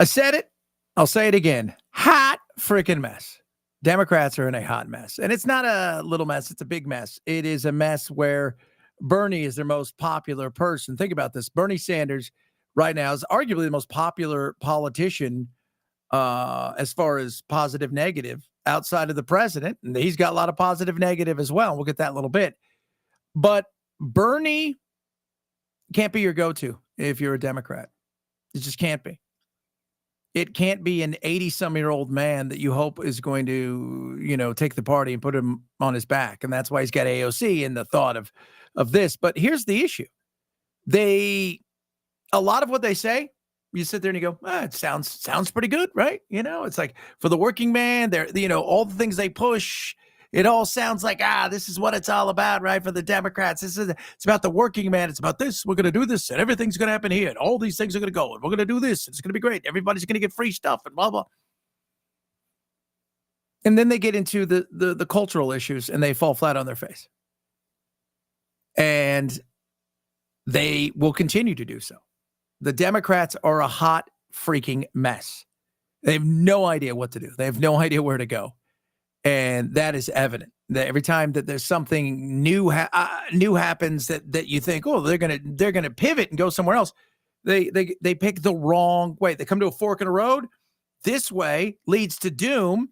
I said it. I'll say it again. Hot freaking mess. Democrats are in a hot mess. And it's not a little mess. It's a big mess. It is a mess where Bernie is their most popular person. Think about this. Bernie Sanders right now is arguably the most popular politician as far as positive, negative outside of the president. And he's got a lot of positive, negative as well. We'll get that in a little bit. But Bernie can't be your go-to if you're a Democrat. It just can't be. It can't be an 80-some-year-old man that you hope is going to, take the party and put him on his back. And that's why he's got AOC in the thought of this. But here's the issue. A lot of what they say, you sit there and you go, it sounds pretty good, right? It's like for the working man, all the things they push, it all sounds like, this is what it's all about, right? For the Democrats, it's about the working man. It's about this. We're going to do this, and everything's going to happen here, and all these things are going to go, and we're going to do this. It's going to be great. Everybody's going to get free stuff, and blah, blah. And then they get into the cultural issues, and they fall flat on their face. And they will continue to do so. The Democrats are a hot freaking mess. They have no idea what to do. They have no idea where to go. And that is evident that every time that there's something new happens that you think, they're gonna pivot and go somewhere else. They pick the wrong way. They come to a fork in the road. This way leads to doom.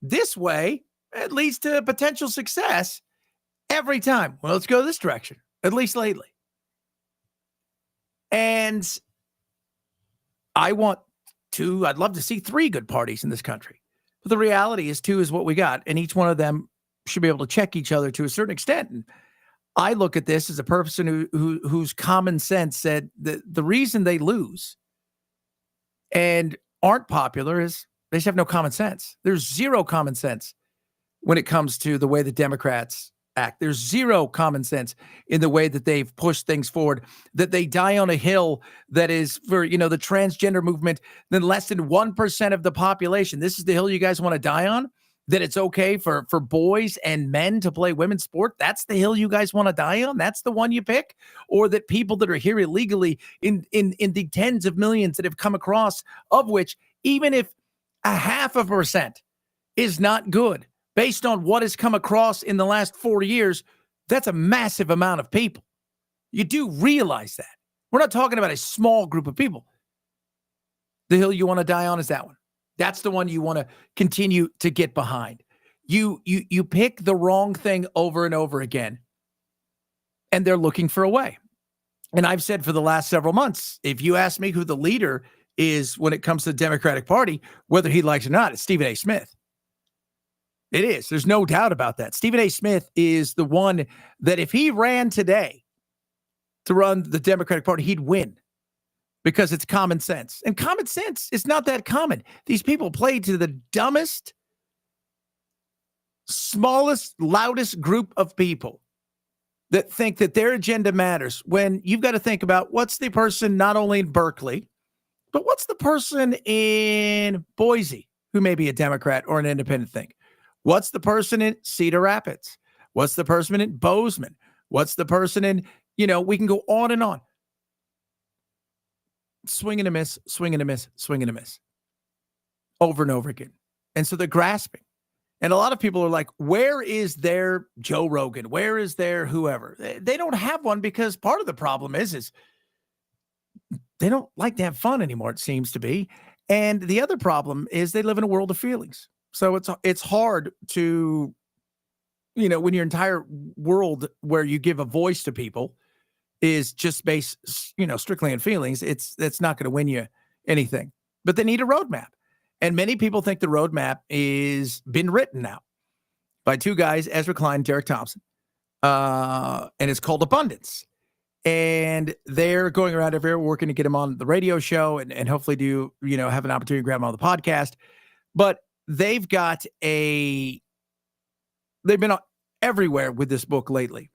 This way it leads to potential success every time. Well, let's go this direction, at least lately. And I'd love to see 3 good parties in this country. But the reality is 2 is what we got, and each one of them should be able to check each other to a certain extent. And I look at this as a person whose common sense said that the reason they lose and aren't popular is they just have no common sense. There's zero common sense when it comes to the way the Democrats act. There's zero common sense in the way that they've pushed things forward, that they die on a hill that is for, the transgender movement, then less than 1% of the population. This is the hill you guys want to die on? That it's okay for boys and men to play women's sport? That's the hill you guys want to die on? That's the one you pick? Or that people that are here illegally in the tens of millions that have come across, of which even if 0.5% is not good, based on what has come across in the last 4 years, that's a massive amount of people. You do realize that. We're not talking about a small group of people. The hill you want to die on is that one. That's the one you want to continue to get behind. You pick the wrong thing over and over again, and they're looking for a way. And I've said for the last several months, if you ask me who the leader is when it comes to the Democratic Party, whether he likes it or not, it's Stephen A. Smith. It is. There's no doubt about that. Stephen A. Smith is the one that if he ran today to run the Democratic Party, he'd win because it's common sense. And common sense is not that common. These people play to the dumbest, smallest, loudest group of people that think that their agenda matters when you've got to think about what's the person not only in Berkeley, but what's the person in Boise who may be a Democrat or an independent think? What's the person in Cedar Rapids? What's the person in Bozeman? What's the person in, we can go on and on. Swing and a miss, swing and a miss, swing and a miss. Over and over again. And so they're grasping. And a lot of people are like, where is their Joe Rogan? Where is their whoever? They don't have one because part of the problem is they don't like to have fun anymore, it seems to be. And the other problem is they live in a world of feelings. So it's hard to, when your entire world where you give a voice to people is just based, strictly in feelings, it's not going to win you anything. But they need a roadmap. And many people think the roadmap is been written now by 2 guys, Ezra Klein and Derek Thompson. And it's called Abundance. And they're going around everywhere working to get him on the radio show and hopefully have an opportunity to grab him on the podcast. But they've been everywhere with this book lately.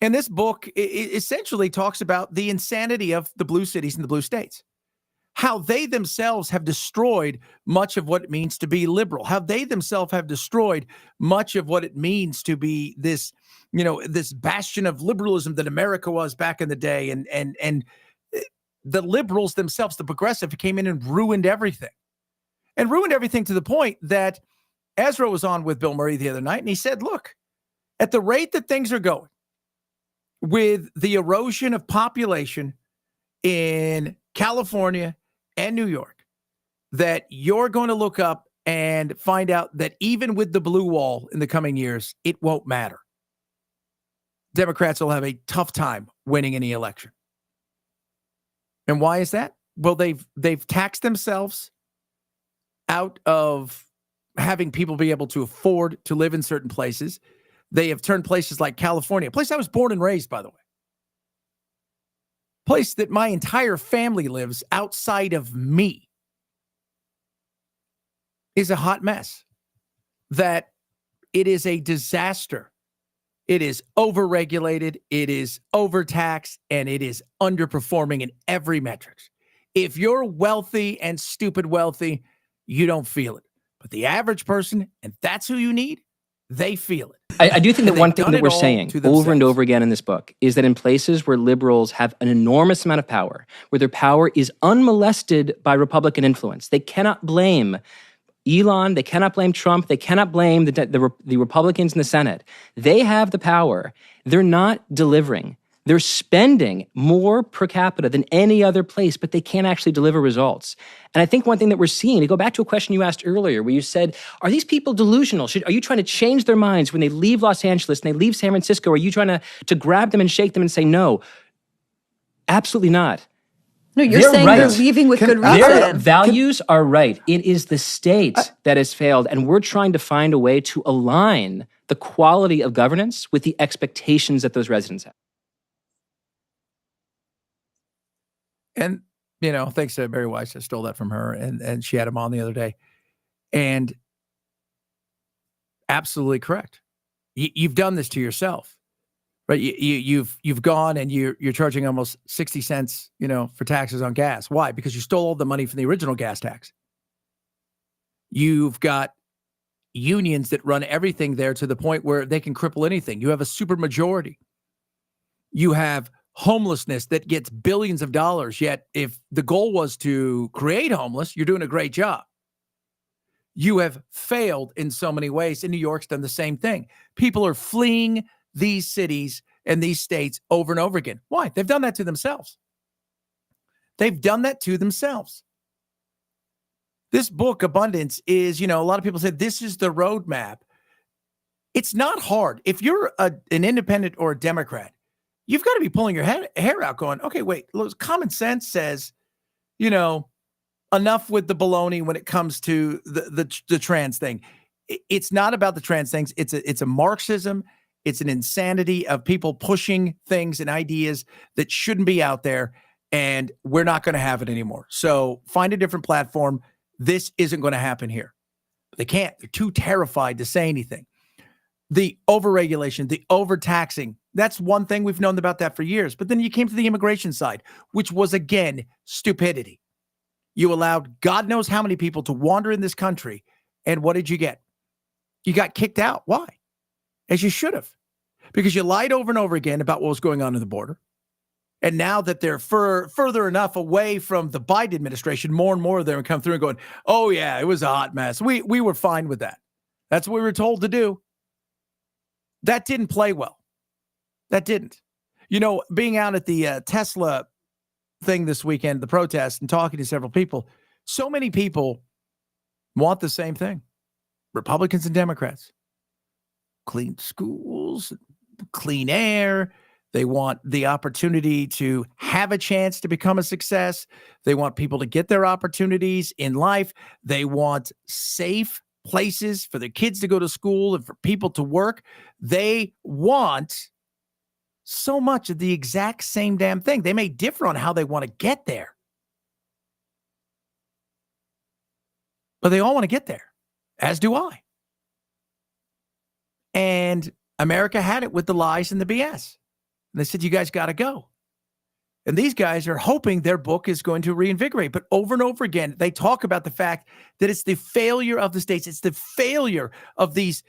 And this book essentially talks about the insanity of the blue cities and the blue states. How they themselves have destroyed much of what it means to be liberal. How they themselves have destroyed much of what it means to be this, this bastion of liberalism that America was back in the day. And the liberals themselves, the progressive, came in and ruined everything. And ruined everything to the point that Ezra was on with Bill Murray the other night, and he said, look, at the rate that things are going, with the erosion of population in California and New York, that you're going to look up and find out that even with the blue wall in the coming years, it won't matter. Democrats will have a tough time winning any election. And why is that? Well, they've taxed themselves out of having people be able to afford to live in certain places. They have turned places like California, a place I was born and raised, by the way, place that my entire family lives outside of me, is a hot mess. That it is a disaster. It is overregulated, it is overtaxed, and it is underperforming in every metric. If you're wealthy and stupid wealthy, you don't feel it. But the average person, and that's who you need, they feel it. I do think that one thing that we're saying over and over again in this book is that in places where liberals have an enormous amount of power, where their power is unmolested by Republican influence, they cannot blame Elon, they cannot blame Trump, they cannot blame the Republicans in the Senate. They have the power. They're not delivering. They're spending more per capita than any other place, but they can't actually deliver results. And I think one thing that we're seeing, to go back to a question you asked earlier, where you said, are these people delusional? Are you trying to change their minds when they leave Los Angeles and they leave San Francisco? Are you trying to grab them and shake them and say, no, absolutely not. No, you're saying right. They're leaving with good reason. Their values are right. It is the state that has failed, and we're trying to find a way to align the quality of governance with the expectations that those residents have. And, thanks to Mary Weiss, I stole that from her, and she had him on the other day. And absolutely correct. You've done this to yourself. Right, you've gone and you're charging almost 60 cents, for taxes on gas. Why? Because you stole all the money from the original gas tax. You've got unions that run everything there to the point where they can cripple anything. You have a supermajority. You have homelessness that gets billions of dollars. Yet, if the goal was to create homeless, you're doing a great job. You have failed in so many ways, and New York's done the same thing. People are fleeing these cities and these states over and over again. Why? They've done that to themselves. They've done that to themselves. This book, Abundance, is, a lot of people said this is the roadmap. It's not hard. If you're an independent or a Democrat, you've got to be pulling your hair out going, okay, wait, common sense says, enough with the baloney when it comes to the trans thing. It's not about the trans things. It's a Marxism. It's an insanity of people pushing things and ideas that shouldn't be out there, and we're not going to have it anymore. So find a different platform. This isn't going to happen here. They can't. They're too terrified to say anything. The overregulation, the overtaxing, that's one thing. We've known about that for years. But then you came to the immigration side, which was, again, stupidity. You allowed God knows how many people to wander in this country, and what did you get? You got kicked out. Why? As you should have, because you lied over and over again about what was going on in the border. And now that they're further enough away from the Biden administration, more and more of them come through and going, oh, yeah, it was a hot mess. We were fine with that. That's what we were told to do. That didn't play well. That didn't. Being out at the Tesla thing this weekend, the protest, and talking to several people, so many people want the same thing. Republicans and Democrats. Clean schools, clean air. They want the opportunity to have a chance to become a success. They want people to get their opportunities in life. They want safe places for their kids to go to school and for people to work. They want so much of the exact same damn thing. They may differ on how they want to get there, but they all want to get there, as do I. And America had it with the lies and the BS. And they said, you guys got to go. And these guys are hoping their book is going to reinvigorate. But over and over again, they talk about the fact that it's the failure of the states. It's the failure of these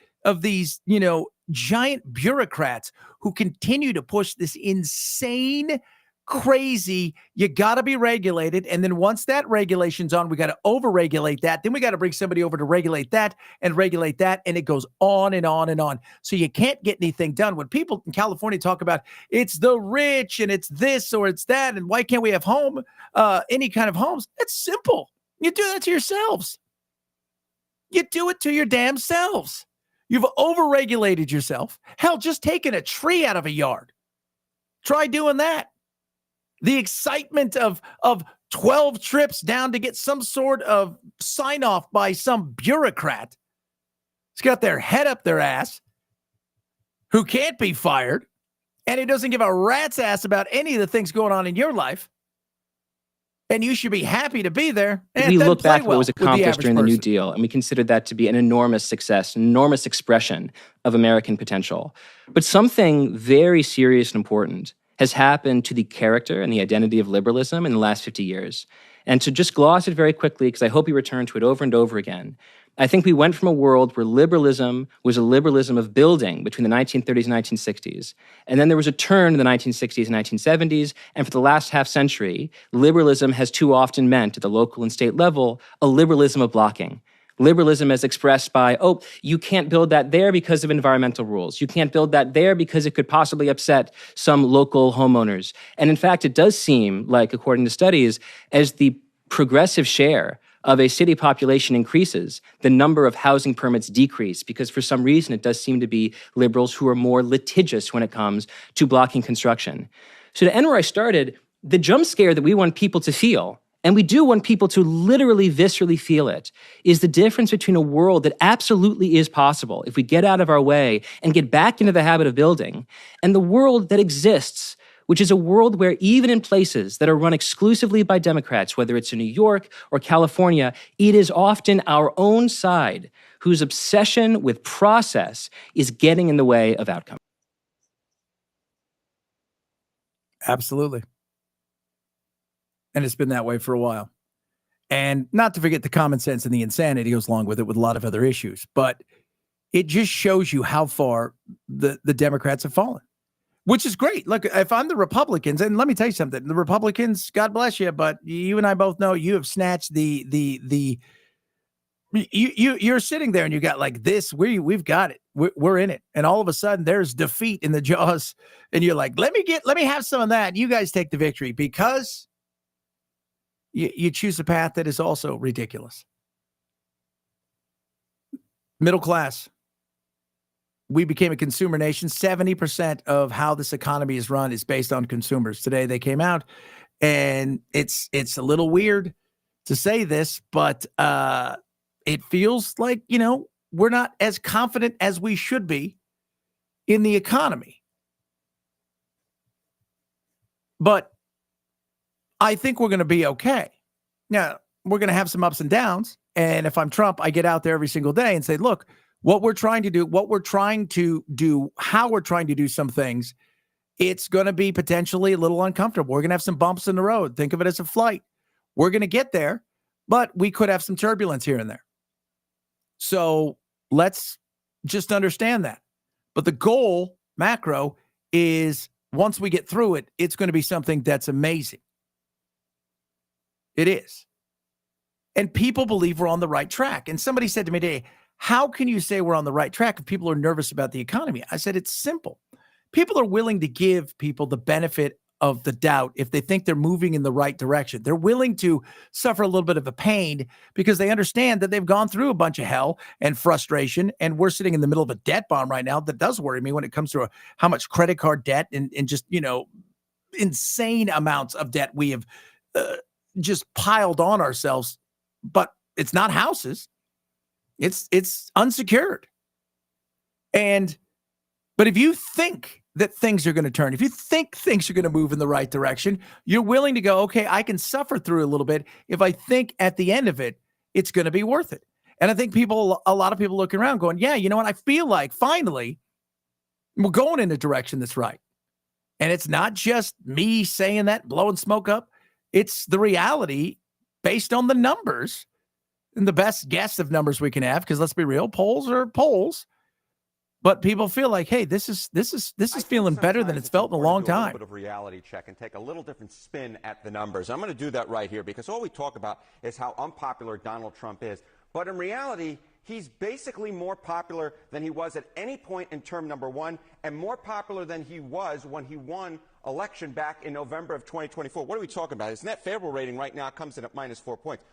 giant bureaucrats who continue to push this insane crazy. You got to be regulated. And then once that regulation's on, we got to overregulate that. Then we got to bring somebody over to regulate that. And it goes on and on and on. So you can't get anything done. When people in California talk about it's the rich and it's this or it's that, and why can't we have any kind of homes? It's simple. You do that to yourselves. You do it to your damn selves. You've overregulated yourself. Hell, just taking a tree out of a yard. Try doing that. The excitement of 12 trips down to get some sort of sign off by some bureaucrat who's got their head up their ass, who can't be fired, and who doesn't give a rat's ass about any of the things going on in your life. And you should be happy to be there. We look back at what was accomplished during the New Deal, and we consider that to be an enormous success, an enormous expression of American potential. But something very serious and important has happened to the character and the identity of liberalism in the last 50 years. And to just gloss it very quickly, because I hope you return to it over and over again, I think we went from a world where liberalism was a liberalism of building between the 1930s and 1960s. And then there was a turn in the 1960s and 1970s. And for the last half century, liberalism has too often meant, at the local and state level, a liberalism of blocking. Liberalism as expressed by, oh, you can't build that there because of environmental rules. You can't build that there because it could possibly upset some local homeowners. And in fact, it does seem like, according to studies, as the progressive share of a city population increases, the number of housing permits decrease, because for some reason it does seem to be liberals who are more litigious when it comes to blocking construction. So to end where I started, the jump scare that we want people to feel, and we do want people to literally, viscerally feel it, is the difference between a world that absolutely is possible if we get out of our way and get back into the habit of building, and the world that exists, which is a world where even in places that are run exclusively by Democrats, whether it's in New York or California, it is often our own side whose obsession with process is getting in the way of outcome. Absolutely. And it's been that way for a while. And not to forget the common sense and the insanity goes along with it with a lot of other issues. But it just shows you how far the Democrats have fallen, which is great. Look, if I'm the Republicans, and let me tell you something, the Republicans, God bless you, but you and I both know you have snatched you're sitting there and you got like this, we've got it. We're in it. And all of a sudden there's defeat in the jaws. And you're like, let me have some of that. You guys take the victory, because you choose a path that is also ridiculous. Middle class. We became a consumer nation. 70% of how this economy is run is based on consumers. Today they came out, and it's a little weird to say this, but it feels like, we're not as confident as we should be in the economy. But I think we're going to be okay. Now, we're going to have some ups and downs. And if I'm Trump, I get out there every single day and say, look, what we're trying to do, how we're trying to do some things, it's going to be potentially a little uncomfortable. We're going to have some bumps in the road. Think of it as a flight. We're going to get there, but we could have some turbulence here and there. So let's just understand that. But the goal, macro, is once we get through it, it's going to be something that's amazing. It is. And people believe we're on the right track. And somebody said to me today, how can you say we're on the right track if people are nervous about the economy? I said, it's simple. People are willing to give people the benefit of the doubt if they think they're moving in the right direction. They're willing to suffer a little bit of a pain because they understand that they've gone through a bunch of hell and frustration. And we're sitting in the middle of a debt bomb right now that does worry me when it comes to how much credit card debt and just, insane amounts of debt we have just piled on ourselves. But it's not houses. It's unsecured. But if you think that things are going to turn, if you think things are going to move in the right direction, you're willing to go, okay, I can suffer through a little bit if I think at the end of it, it's going to be worth it. And I think a lot of people looking around going, yeah, you know what? I feel like finally we're going in a direction that's right. And it's not just me saying that, blowing smoke up. It's the reality based on the numbers and the best guess of numbers we can have. Because let's be real, polls are polls. But people feel like, hey, this is feeling better than it's felt in a long time. A little bit of reality check and take a little different spin at the numbers. I'm going to do that right here because all we talk about is how unpopular Donald Trump is. But in reality, he's basically more popular than he was at any point in term number one, and more popular than he was when he won election back in November of 2024. What are we talking about? His net favorable rating right now comes in at -4 points.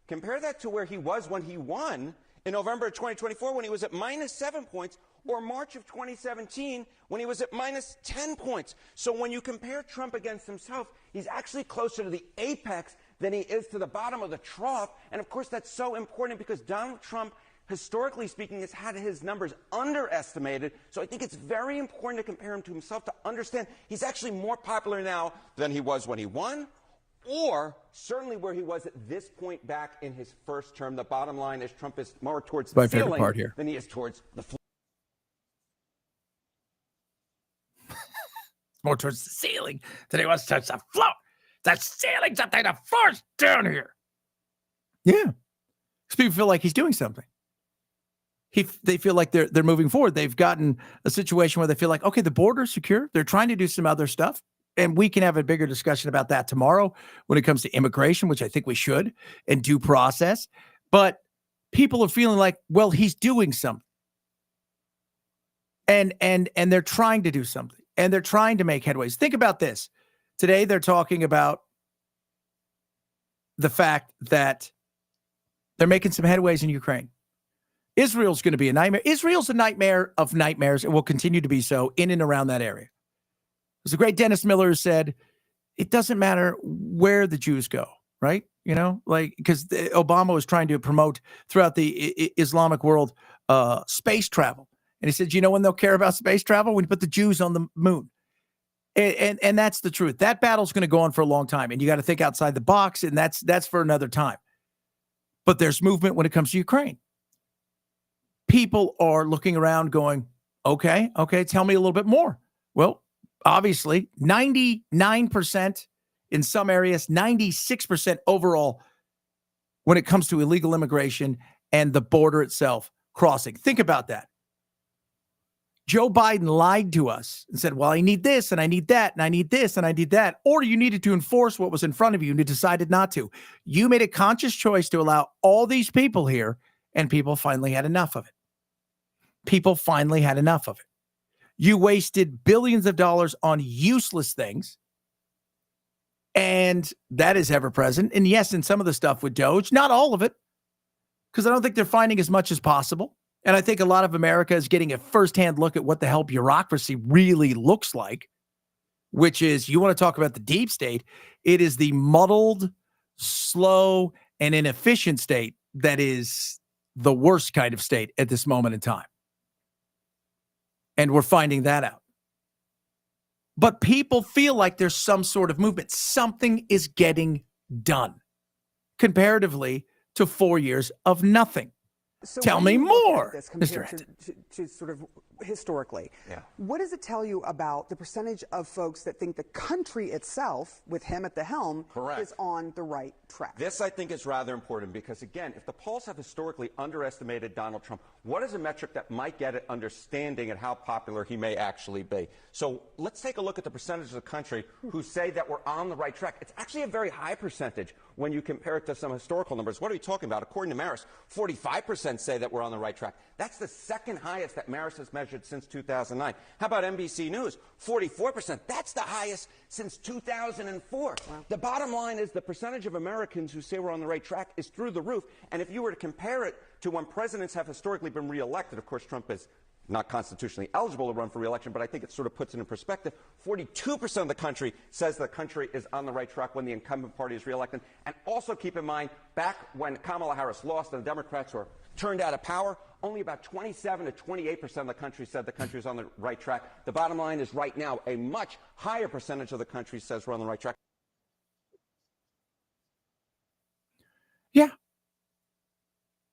Compare that to where he was when he won in November of 2024 when he was at -7 points, or March of 2017 when he was at -10 points. So when you compare Trump against himself, he's actually closer to the apex than he is to the bottom of the trough. And of course, that's so important because Donald Trump, historically speaking, has had his numbers underestimated. So I think it's very important to compare him to himself to understand he's actually more popular now than he was when he won, or certainly where he was at this point back in his first term. The bottom line is Trump is more towards the ceiling than he is towards the floor. More towards the ceiling than he was towards the floor. The ceiling's up there, the floor's down here. Yeah. Because people feel like he's doing something. They feel like they're moving forward. They've gotten a situation where they feel like, okay, the border's secure. They're trying to do some other stuff. And we can have a bigger discussion about that tomorrow when it comes to immigration, which I think we should, and due process. But people are feeling like, well, he's doing something. And they're trying to do something. And they're trying to make headways. Think about this. Today, they're talking about the fact that they're making some headways in Ukraine. Israel's going to be a nightmare. Israel's a nightmare of nightmares and will continue to be so in and around that area. There's a great Dennis Miller who said, it doesn't matter where the Jews go, right? You know, like, because Obama was trying to promote throughout the Islamic world space travel. And he said, you know when they'll care about space travel? When you put the Jews on the moon. And that's the truth. That battle's going to go on for a long time. And you got to think outside the box. And that's for another time. But there's movement when it comes to Ukraine. People are looking around going, okay, tell me a little bit more. Well, obviously, 99% in some areas, 96% overall when it comes to illegal immigration and the border itself crossing. Think about that. Joe Biden lied to us and said, well, I need this and I need that and I need this and I need that. Or you needed to enforce what was in front of you and you decided not to. You made a conscious choice to allow all these people here, and people finally had enough of it. People finally had enough of it. You wasted billions of dollars on useless things, and that is ever present. And yes, in some of the stuff with Doge, not all of it, because I don't think they're finding as much as possible. And I think a lot of America is getting a firsthand look at what the hell bureaucracy really looks like, which is, you want to talk about the deep state, it is the muddled, slow, and inefficient state that is the worst kind of state at this moment in time. And we're finding that out. But people feel like there's some sort of movement. Something is getting done comparatively to 4 years of nothing. So tell me more, Mr. To sort of historically, what does it tell you about the percentage of folks that think the country itself, with him at the helm, is on the right track? This, I think, is rather important because, again, if the polls have historically underestimated Donald Trump, what is a metric that might get at understanding at how popular he may actually be? So let's take a look at the percentage of the country who say that we're on the right track. It's actually a very high percentage when you compare it to some historical numbers. What are we talking about? According to Maris, 45% say that we're on the right track. That's the second highest that Maris has measured since 2009. How about NBC News? 44%. That's the highest since 2004. Wow. The bottom line is the percentage of Americans who say we're on the right track is through the roof. And if you were to compare it to when presidents have historically been reelected, of course, Trump is not constitutionally eligible to run for re-election, but I think it sort of puts it in perspective. 42% of the country says the country is on the right track when the incumbent party is re-elected. And also keep in mind, back when Kamala Harris lost and the Democrats were turned out of power, only about 27 to 28% of the country said the country is on the right track. The bottom line is right now, a much higher percentage of the country says we're on the right track. Yeah.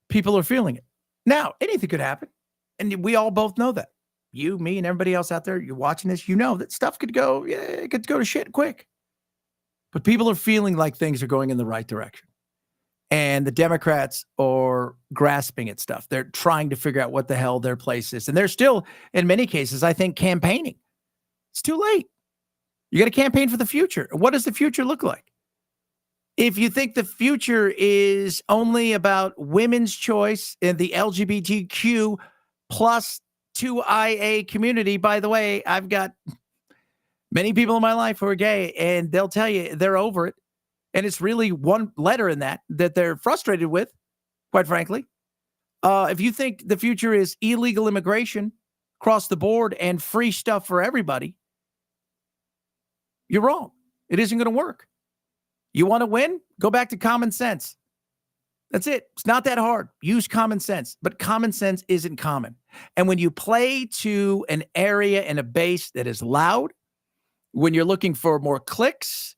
People are feeling it. Now, anything could happen. And we all both know that. You, me, and everybody else out there, you're watching this, you know that stuff could go, it could go to shit quick. But people are feeling like things are going in the right direction. And the Democrats are grasping at stuff. They're trying to figure out what the hell their place is. And they're still, in many cases, I think, campaigning. It's too late. You got to campaign for the future. What does the future look like? If you think the future is only about women's choice and the LGBTQ plus 2IA community, by the way, I've got many people in my life who are gay, and they'll tell you they're over it. And it's really one letter in that they're frustrated with, quite frankly. If you think the future is illegal immigration across the board and free stuff for everybody, you're wrong. It isn't going to work. You want to win? Go back to common sense. That's it. It's not that hard. Use common sense, but common sense isn't common. And when you play to an area and a base that is loud, when you're looking for more clicks,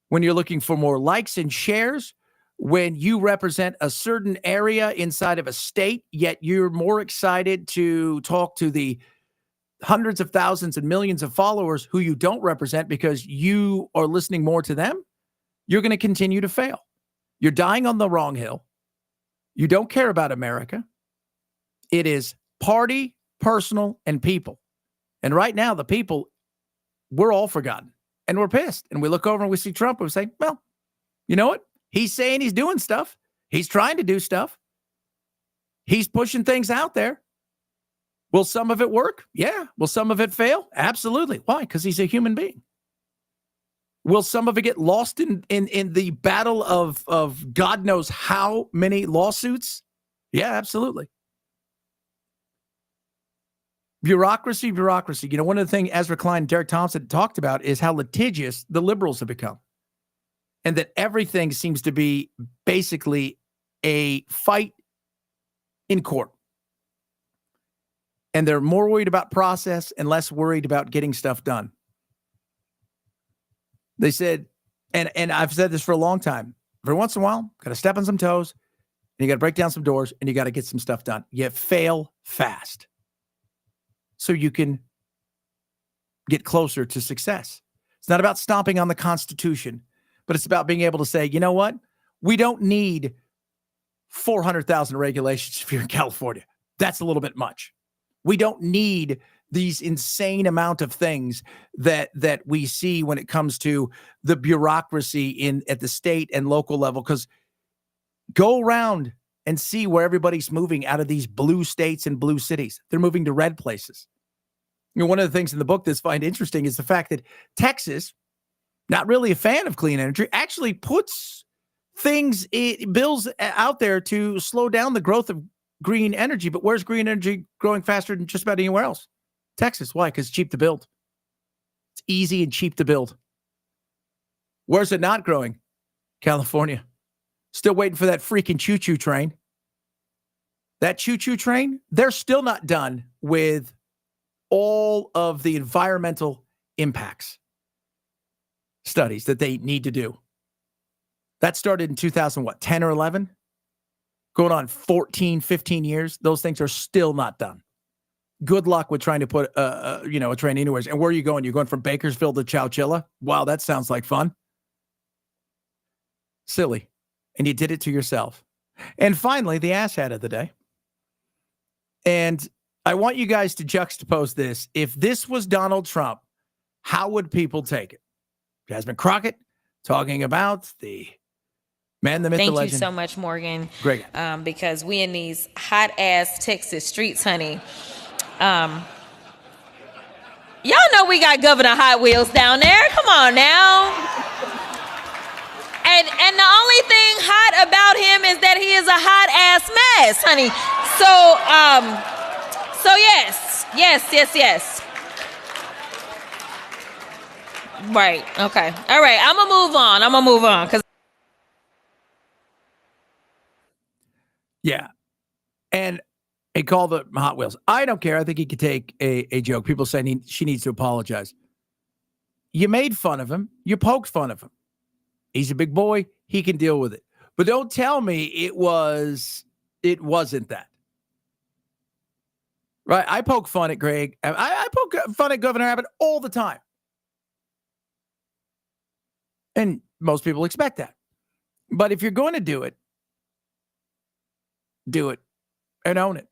when you're looking for more likes and shares, when you represent a certain area inside of a state, yet you're more excited to talk to the hundreds of thousands and millions of followers who you don't represent because you are listening more to them, you're going to continue to fail. You're dying on the wrong hill. You don't care about America. It is party, personal, and people. And right now, the people, we're all forgotten. And we're pissed. And we look over and we see Trump and we say, well, you know what? He's saying he's doing stuff. He's trying to do stuff. He's pushing things out there. Will some of it work? Yeah. Will some of it fail? Absolutely. Why? Because he's a human being. Will some of it get lost in the battle of God knows how many lawsuits? Yeah, absolutely. Bureaucracy. You know, one of the things Ezra, Klein, and Derek Thompson talked about is how litigious the liberals have become. And that everything seems to be basically a fight in court. And they're more worried about process and less worried about getting stuff done. They said, and I've said this for a long time, every once in a while, got to step on some toes, and you got to break down some doors, and you got to get some stuff done. You fail fast so you can get closer to success. It's not about stomping on the Constitution, but it's about being able to say, you know what? We don't need 400,000 regulations if you're in California. That's a little bit much. We don't need these insane amount of things that we see when it comes to the bureaucracy at the state and local level. Because go around and see where everybody's moving out of these blue states and blue cities. They're moving to red places. You know, one of the things in the book that's find interesting is the fact that Texas, not really a fan of clean energy, actually puts bills out there to slow down the growth of green energy. But where's green energy growing faster than just about anywhere else? Texas. Why? Because it's cheap to build. It's easy and cheap to build. Where's it not growing? California. Still waiting for that freaking choo-choo train. That choo-choo train, they're still not done with all of the environmental impacts studies that they need to do. That started in 2010 or 11? Going on 14, 15 years. Those things are still not done. Good luck with trying to put a train anywhere. And where are you going? You're going from Bakersfield to Chowchilla? Wow, that sounds like fun. Silly. And you did it to yourself. And finally, the asshat of the day. And I want you guys to juxtapose this. If this was Donald Trump, how would people take it? Jasmine Crockett talking about the man, the myth, the legend. Thank you so much, Morgan. Great. Because we in these hot-ass Texas streets, honey. Y'all know we got Governor Hot Wheels down there. Come on now. And the only thing hot about him is that he is a hot-ass mess, honey. So yes. Right, okay. All right, I'm going to move on. Yeah. And he called the Hot Wheels. I don't care. I think he could take a joke. People saying she needs to apologize. You made fun of him. You poked fun of him. He's a big boy. He can deal with it. But don't tell me it wasn't that. Right? I poke fun at Greg. I poke fun at Governor Abbott all the time. And most people expect that. But if you're going to do it and own it.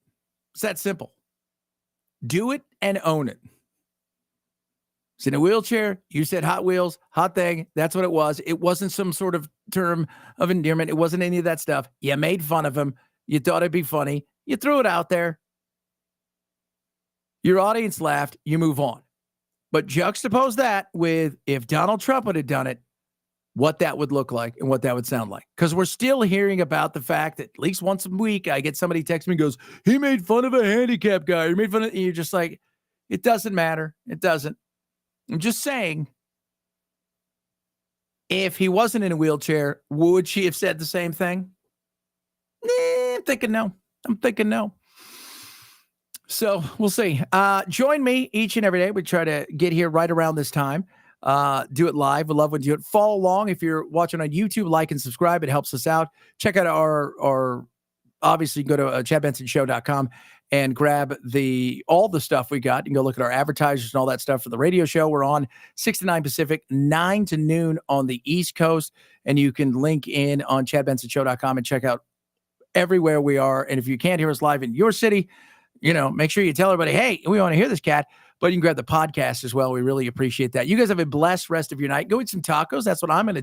It's that simple. Do it and own it. It's in a wheelchair. You said Hot Wheels, hot thing. That's what it was. It wasn't some sort of term of endearment. It wasn't any of that stuff. You made fun of him. You thought it'd be funny. You threw it out there. Your audience laughed. You move on. But juxtapose that with if Donald Trump would have done it, what that would look like and what that would sound like. Because we're still hearing about the fact that at least once a week, I get somebody text me and goes, he made fun of a handicapped guy. He made fun of, and you're just like, it doesn't matter. It doesn't. I'm just saying, if he wasn't in a wheelchair, would she have said the same thing? I'm thinking no. So we'll see. Join me each and every day. We try to get here right around this time. Do it live. We love when you do it. Follow along. If you're watching on YouTube, like and subscribe. It helps us out. Check out our obviously go to ChadBensonShow.com and grab all the stuff we got. You can go look at our advertisers and all that stuff for the radio show. We're on 6 to 9 Pacific, 9 to noon on the East Coast. And you can link in on ChadBensonShow.com and check out everywhere we are. And if you can't hear us live in your city, make sure you tell everybody, hey, we want to hear this cat. But you can grab the podcast as well. We really appreciate that. You guys have a blessed rest of your night. Go eat some tacos. That's what I'm going to do.